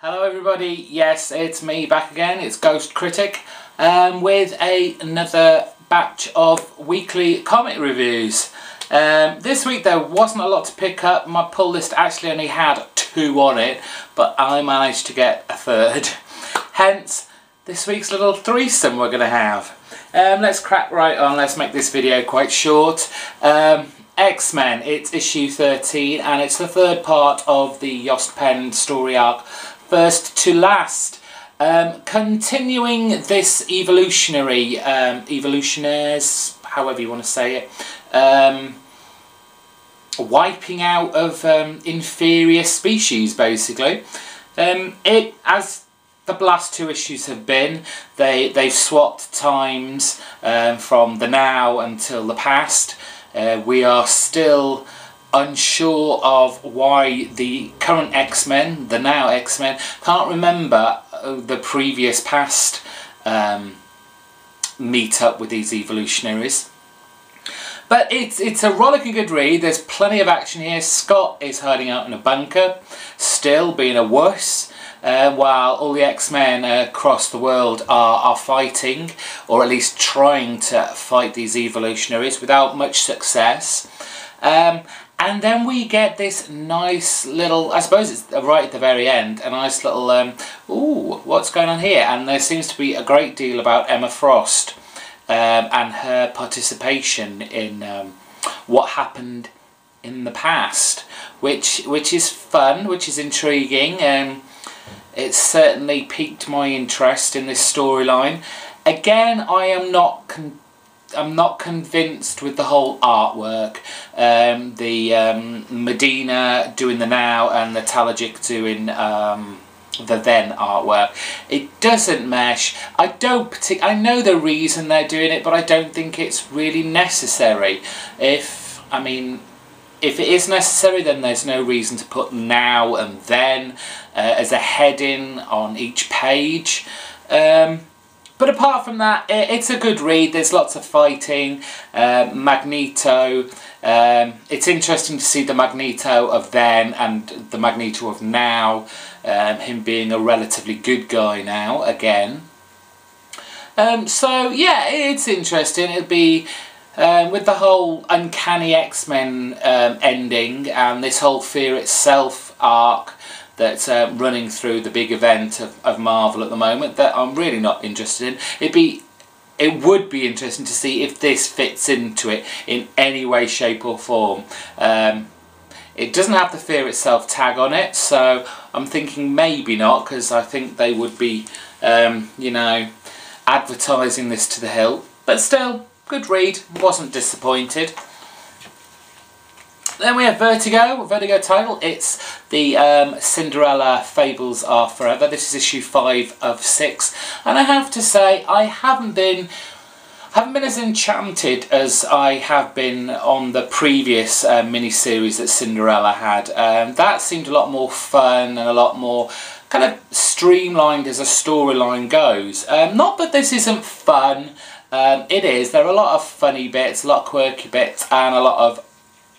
Hello everybody, yes it's me back again, it's Ghost Critic with another batch of weekly comic reviews. This week there wasn't a lot to pick up. My pull list actually only had 2 on it, but I managed to get a 3rd. Hence this week's little threesome we're going to have. Let's crack right on, let's make this video quite short. X-Men, it's issue 13 and it's the 3rd part of the Yost Penn story arc, First to Last. Continuing this evolutionaries, however you want to say it, wiping out of inferior species basically. It, as the last 2 issues have been, they've swapped times from the now until the past. We are still unsure of why the current X-Men, the now X-Men, can't remember the previous past meet up with these evolutionaries. But it's a rollicking good read. There's plenty of action here. Scott is hiding out in a bunker, still being a wuss, while all the X-Men across the world are fighting, or at least trying to fight these evolutionaries without much success. And then we get this nice little, I suppose it's right at the very end, a nice little, ooh, what's going on here? And there seems to be a great deal about Emma Frost and her participation in what happened in the past, which is fun, which is intriguing, and it's certainly piqued my interest in this storyline. Again, I'm not convinced with the whole artwork. The Medina doing the now and the Talajic doing the then artwork. It doesn't mesh. I know the reason they're doing it, but I don't think it's really necessary. If it is necessary, then there's no reason to put now and then as a heading on each page. But apart from that, it's a good read. There's lots of fighting. Magneto. It's interesting to see the Magneto of then and the Magneto of now. Him being a relatively good guy now, again. So, yeah, it's interesting. It'll be, with the whole Uncanny X-Men ending and this whole Fear Itself arc that's running through the big event of Marvel at the moment, that I'm really not interested in. It would be interesting to see if this fits into it in any way, shape or form. It doesn't have the Fear Itself tag on it, so I'm thinking maybe not, because I think they would be, you know, advertising this to the hilt. But still, good read, wasn't disappointed. Then we have Vertigo title. It's the Cinderella Fables Are Forever. This is issue 5 of 6, and I have to say I haven't been as enchanted as I have been on the previous mini-series that Cinderella had. That seemed a lot more fun and a lot more kind of streamlined as a storyline goes. Not that this isn't fun. It is. There are a lot of funny bits, a lot of quirky bits, and a lot of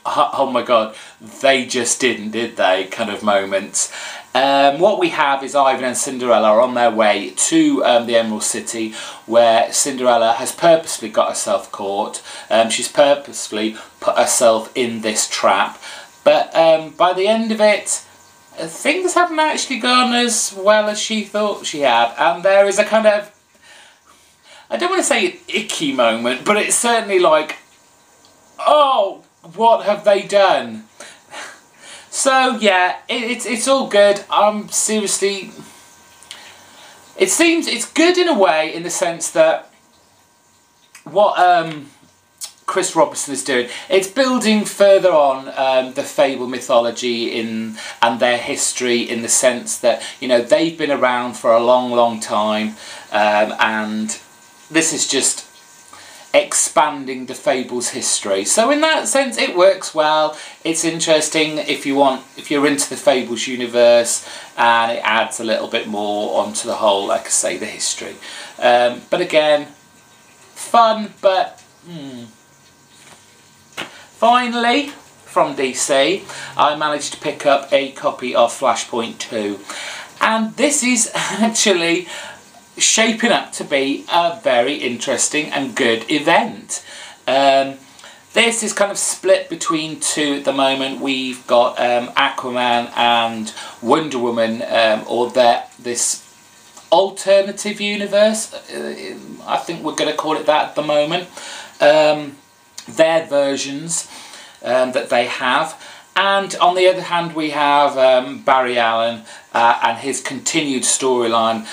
oh my god, they just did they, kind of moments. What we have is Ivan and Cinderella are on their way to the Emerald City, where Cinderella has purposely got herself caught. She's purposely put herself in this trap. But by the end of it, things haven't actually gone as well as she thought she had. And there is a kind of, I don't want to say an icky moment, but it's certainly like, oh, what have they done? So yeah, it's all good. I'm seriously, it's good in a way, in the sense that what Chris Robertson is doing, it's building further on the Fable mythology and their history, in the sense that, you know, they've been around for a long time, and this is just expanding the Fables history. So in that sense it works well. It's interesting if you're into the Fables universe, and it adds a little bit more onto the whole, like I say, the history. But again, fun, but finally, from DC, I managed to pick up a copy of Flashpoint 2. And this is actually shaping up to be a very interesting and good event. This is kind of split between two at the moment. We've got Aquaman and Wonder Woman, or this alternative universe, I think we're going to call it that at the moment. Their versions that they have. And on the other hand, we have Barry Allen and his continued storyline,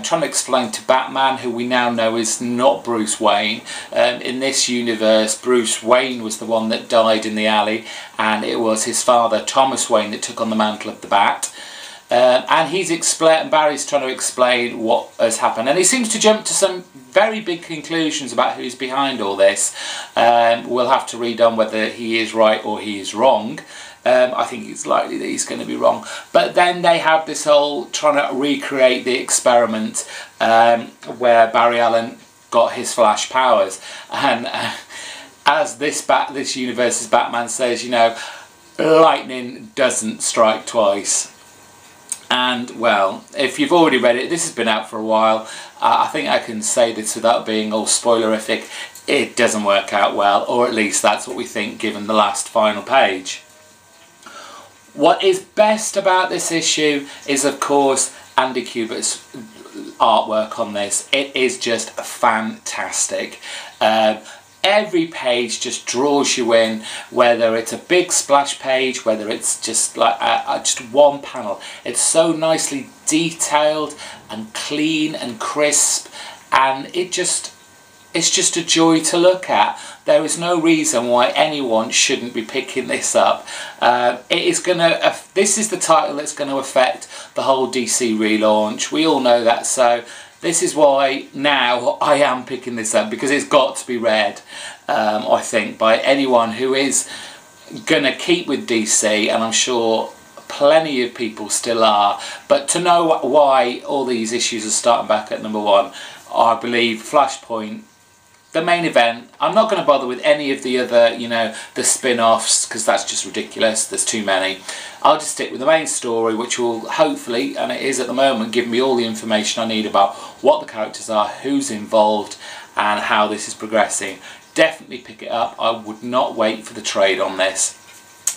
trying to explain to Batman, who we now know is not Bruce Wayne. In this universe, Bruce Wayne was the one that died in the alley, and it was his father, Thomas Wayne, that took on the mantle of the Bat. And Barry's trying to explain what has happened, and he seems to jump to some very big conclusions about who's behind all this. We'll have to read on whether he is right or he is wrong. I think it's likely that he's going to be wrong. But then they have this whole trying to recreate the experiment where Barry Allen got his Flash powers, and as this universe's Batman says, you know, lightning doesn't strike twice. And, well, if you've already read it, this has been out for a while. I think I can say this without being all spoilerific. It doesn't work out well, or at least that's what we think given the last final page. What is best about this issue is, of course, Andy Kubert's artwork on this. It is just fantastic. Every page just draws you in, whether it's a big splash page, whether it's just like just one panel. It's so nicely detailed and clean and crisp, and it's just a joy to look at. There is no reason why anyone shouldn't be picking this up. This is the title that's going to affect the whole DC relaunch. We all know that, so this is why now I am picking this up, because it's got to be read, I think, by anyone who is going to keep with DC, and I'm sure plenty of people still are. But to know why all these issues are starting back at #1, I believe Flashpoint, the main event. I'm not going to bother with any of the other, you know, the spin-offs, because that's just ridiculous. There's too many. I'll just stick with the main story, which will hopefully, and it is at the moment, give me all the information I need about what the characters are, who's involved, and how this is progressing. Definitely pick it up. I would not wait for the trade on this.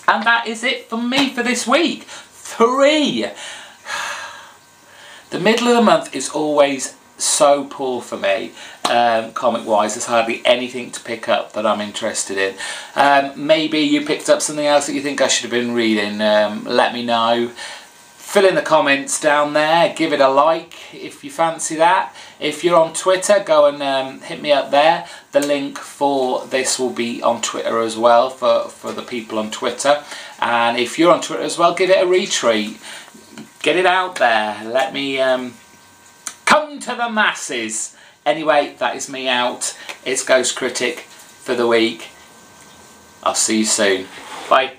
And that is it for me for this week. 3. The middle of the month is always so poor for me, comic wise. There's hardly anything to pick up that I'm interested in. Maybe you picked up something else that you think I should have been reading. Let me know. Fill in the comments down there, give it a like if you fancy that. If you're on Twitter, go and hit me up there. The link for this will be on Twitter as well, for the people on Twitter. And if you're on Twitter as well, give it a retweet. Get it out there. Let me come to the masses. Anyway, that is me out. It's Ghost Critic for the week. I'll see you soon. Bye.